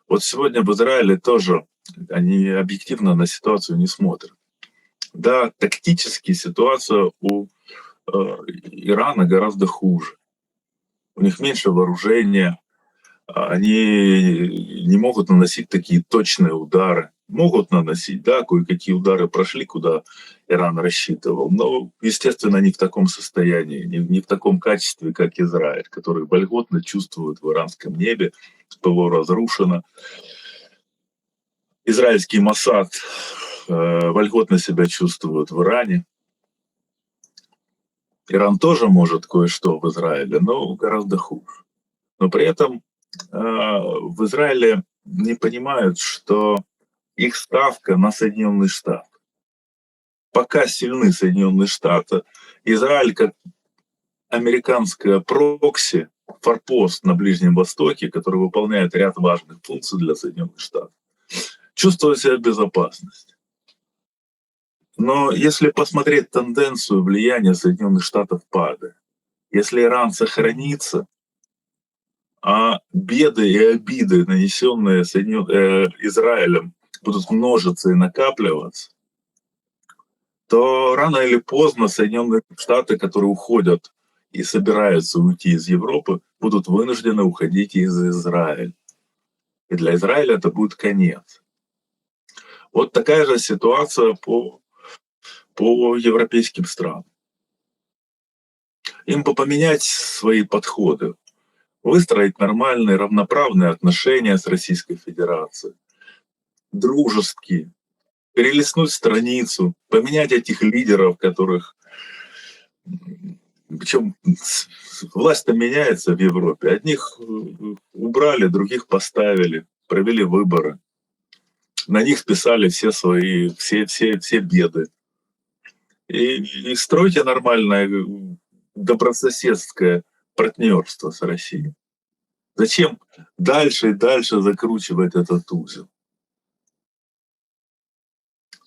Вот сегодня в Израиле тоже они объективно на ситуацию не смотрят. Да, тактически ситуация у Ирана гораздо хуже. У них меньше вооружения, они не могут наносить такие точные удары. Могут наносить, да, кое-какие удары прошли, куда Иран рассчитывал, но, естественно, не в таком состоянии, не в таком качестве, как Израиль, который вольготно чувствует в иранском небе, ПВО разрушено. Израильский Моссад вольготно себя чувствует в Иране. Иран тоже может кое-что в Израиле, но гораздо хуже. Но при этом в Израиле не понимают, что их ставка на Соединенные Штаты. Пока сильны Соединенные Штаты, Израиль как американская прокси, форпост на Ближнем Востоке, который выполняет ряд важных функций для Соединенных Штатов, чувствует себя в безопасности. Но если посмотреть тенденцию влияния Соединенных Штатов падает, если Иран сохранится, а беды и обиды, нанесенные Израилем, будут множиться и накапливаться, то рано или поздно Соединенные Штаты, которые уходят и собираются уйти из Европы, будут вынуждены уходить из Израиля. И для Израиля это будет конец. Вот такая же ситуация по европейским странам. Им бы поменять свои подходы, выстроить нормальные, равноправные отношения с Российской Федерацией, дружеские, перелистнуть страницу, поменять этих лидеров, которых... Причем власть-то меняется в Европе. Одних убрали, других поставили, провели выборы. На них списали все беды. И стройте нормальное добрососедское партнерство с Россией. Зачем дальше и дальше закручивать этот узел?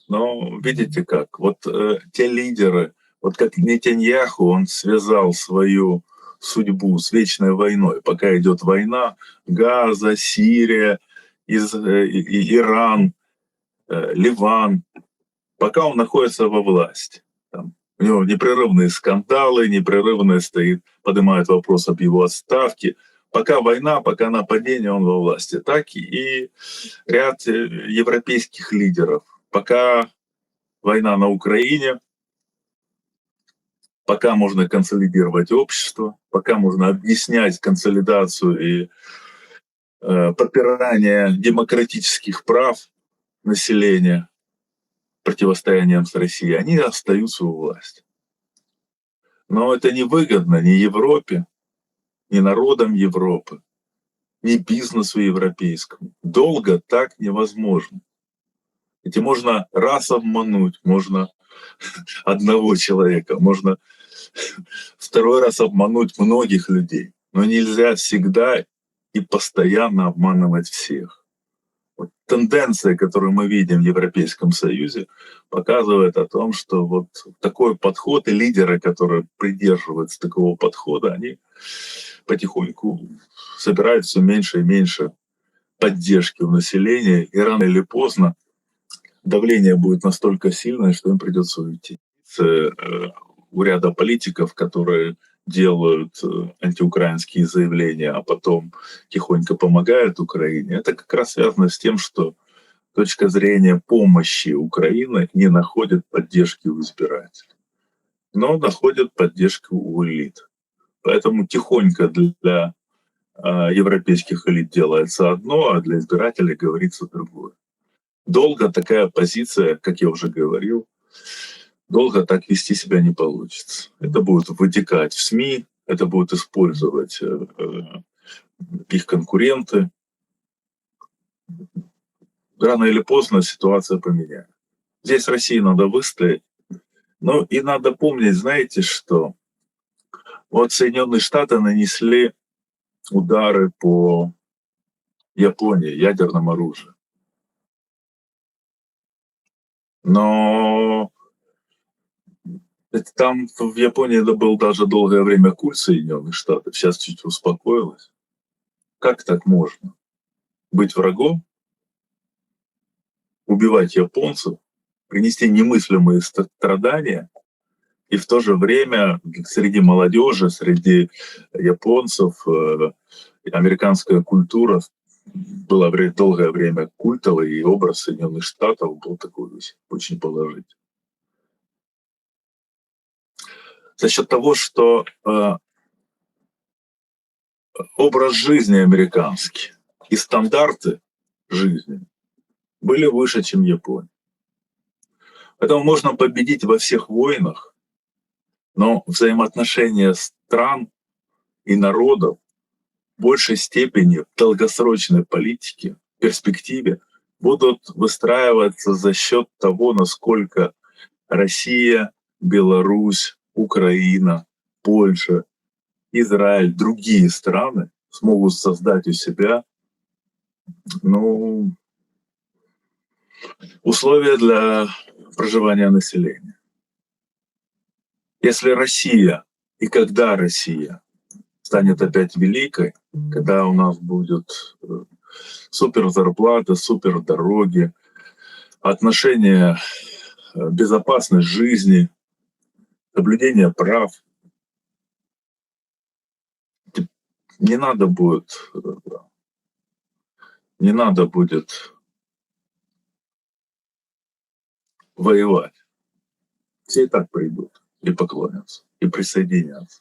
Но видите как, вот те лидеры, вот как Нетаньяху, он связал свою судьбу с вечной войной. Пока идет война, Газа, Сирия, Иран, Ливан, пока он находится во власти. Там, у него непрерывные скандалы, непрерывно стоит, поднимает вопрос об его отставке. Пока война, пока нападение, он во власти. Так и ряд европейских лидеров. Пока война на Украине, пока можно консолидировать общество, пока можно объяснять консолидацию и попирание демократических прав населения противостоянием с Россией, они остаются у власти. Но это не выгодно ни Европе, ни народам Европы, ни бизнесу европейскому. Долго так невозможно. Ведь можно раз обмануть, можно одного человека, можно второй раз обмануть многих людей. Но нельзя всегда и постоянно обманывать всех. Вот тенденция, которую мы видим в Европейском Союзе, показывает о том, что вот такой подход и лидеры, которые придерживаются такого подхода, они потихоньку собирают все меньше и меньше поддержки у населения, и рано или поздно давление будет настолько сильное, что им придется уйти. У ряда политиков, которые делают антиукраинские заявления, а потом тихонько помогают Украине, это как раз связано с тем, что точка зрения помощи Украины не находит поддержки у избирателей, но находит поддержку у элит. Поэтому тихонько для европейских элит делается одно, а для избирателей говорится другое. Долго такая позиция, как я уже говорил, долго так вести себя не получится. Это будет вытекать в СМИ, это будут использовать их конкуренты. Рано или поздно ситуация поменяется. Здесь России надо выстоять. Ну и надо помнить, знаете, что вот Соединенные Штаты нанесли удары по Японии ядерным оружием. Но там в Японии это был даже долгое время культ Соединенных Штатов, сейчас чуть успокоилось. Как так можно? быть врагом, убивать японцев, принести немыслимые страдания, и в то же время среди молодежи, среди японцев американская культура была долгое время культовой, и образ Соединенных Штатов был такой очень положительный. За счет того, что образ жизни американский и стандарты жизни были выше, чем Япония. Поэтому можно победить во всех войнах, но взаимоотношения стран и народов в большей степени в долгосрочной политике, в перспективе будут выстраиваться за счет того, насколько Россия, Беларусь, Украина, Польша, Израиль, другие страны смогут создать у себя условия для проживания населения. Если Россия и когда Россия станет опять великой, когда у нас будет супер зарплата, супер дороги, отношения, безопасность жизни, соблюдение прав, не надо будет воевать. Все и так придут и поклонятся, и присоединятся.